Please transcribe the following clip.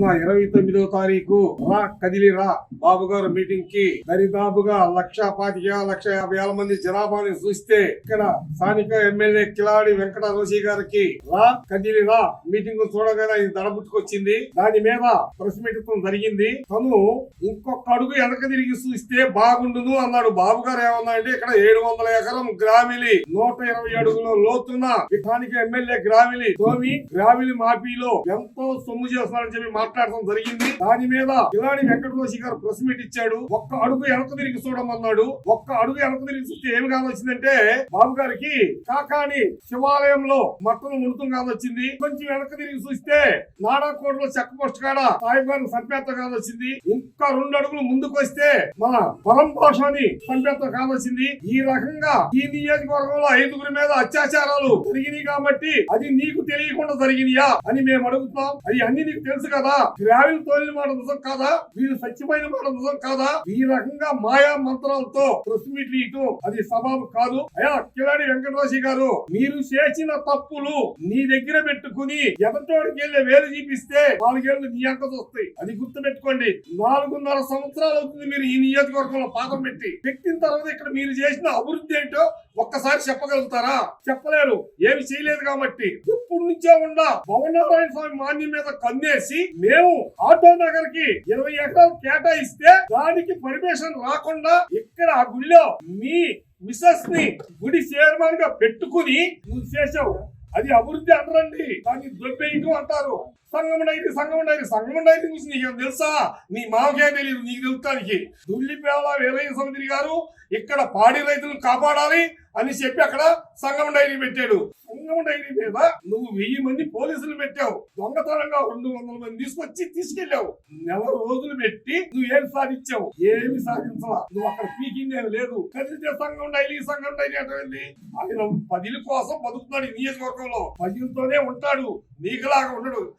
మొన్న 29వ తారీఖు కదిలిరా బాబు గారు మీటింగ్ కి దరిదాపుగా 1,25,000 మంది జనాభాని చూస్తే ఇక్కడ స్థానిక ఎమ్మెల్యే కిలాడి వెంకట రోషి గారికి కదిలిరా మీటింగ్ చూడగానే ఆయన దడబుట్టుకొచ్చింది. దాని మీద ప్రెస్ మీట్ జరిగింది. తను ఇంకొక అడుగు వెనక తిరిగి చూస్తే బాగుండును అన్నాడు. బాబు గారు ఏమన్నా అంటే ఇక్కడ 700 ఎకరం గ్రావిలి 120 అడుగుల లోతున్న స్థానిక ఎమ్మెల్యే గ్రావిలి మాఫీలో ఎంతో సొమ్ము చేస్తున్నారని చెప్పి మాట్లాడటం జరిగింది. దాని మీద కిలాడి వెంకట రోషి గారు ప్రెస్ మీట్ ఇచ్చాడు. ఒక్క అడుగు వెనక తిరిగి చూడమన్నాడు. ఒక్క అడుగు వెనక తిరిగి చూస్తే ఏమి కానొచ్చిందంటే బాబు గారికి కాకాని శివాలయంలో మట్టను ముడుతం కానొచ్చింది. కొంచెం వెనక తిరిగి చూస్తే నాడాకోటలో చెక్క పోస్ట్ కాడ సాయి గారిని సంపేత్త కానొచ్చింది. ఇంకా 2 అడుగులు ముందుకు వస్తే మన బలం భాషని సంపేత్త కానొచ్చింది. ఈ రకంగా ఈ నియోజకవర్గంలో 5గురి మీద అత్యాచారాలు జరిగినాయి కాబట్టి అది నీకు తెలియకుండా జరిగినాయా అని మేము అడుగుతున్నాం. అది అన్ని నీకు తెలుసు కదా. గ్రావిల్ తోలిన మాట నిజం కాదా? వీళ్ళు సత్యమైన మాట నిజం కాదా? ఈ రకంగా మాయా మంత్రాలతో ప్రెస్ మీట్లు ఇటు అది సబాబు కాదు. అయ్యా కిలాడి వెంకటరాజు గారు, మీరు చేసిన తప్పులు నీ దగ్గర పెట్టుకుని ఎదటోడికి వెళ్ళి వేలు చూపిస్తే 4 ఏళ్ళు నీ అంకతో వస్తాయి. అది గుర్తు పెట్టుకోండి. 4.5 సంవత్సరాలు అవుతుంది మీరు ఈ నియోజకవర్గంలో పాదం పెట్టిన తర్వాత ఇక్కడ మీరు చేసిన అభివృద్ధి ఏంటో ఒక్కసారి చెప్పగలుగుతారా? చెప్పలేరు. ఏమి చేయలేదు కాబట్టి ఇప్పుడు నుంచే ఉండ భవనారాయణ స్వామి మాన్యం మీద కన్నేసి మేము ఆటో నగర్ కి 20 ఎకరాలు కేటాయిస్తే దానికి పర్మిషన్ రాకుండా ఇక్కడ ఆ గుడిలో మీ మిసెస్ ని గుడి చైర్మన్ గా పెట్టుకుని నువ్వు చేసావు. అది అభివృద్ధి అనరండి, దాన్ని దొబ్బేయటం అంటారు. సంగం డైరీ గురించి నీకు తెలుసా? నీ మాకే తెలియదు, నీకు తెలుస్తానికి. దుల్లిపేల వీరయ్య సముద్రి గారు ఇక్కడ పాడి రైతులను కాపాడాలి అని చెప్పి అక్కడ సంగం డైరీ పెట్టాడు. సంగం డైరీ మీద నువ్వు 1000 మంది పోలీసులు పెట్టావు. దొంగతనంగా 200 మంది తీసుకెళ్లావు. 1 రోజులు పెట్టి నువ్వు ఏమి సాధించావు? ఏమి సాధించాలా? నువ్వు అక్కడ పీకింగ్ ఏమి లేదు. కదిలితే సంగం డైరీ అంటే ఆయన 10 కోసం బతుకుతున్నాడు. ఈ నియోజకవర్గంలో 10తోనే ఉంటాడు, నీకులాగా ఉండడు.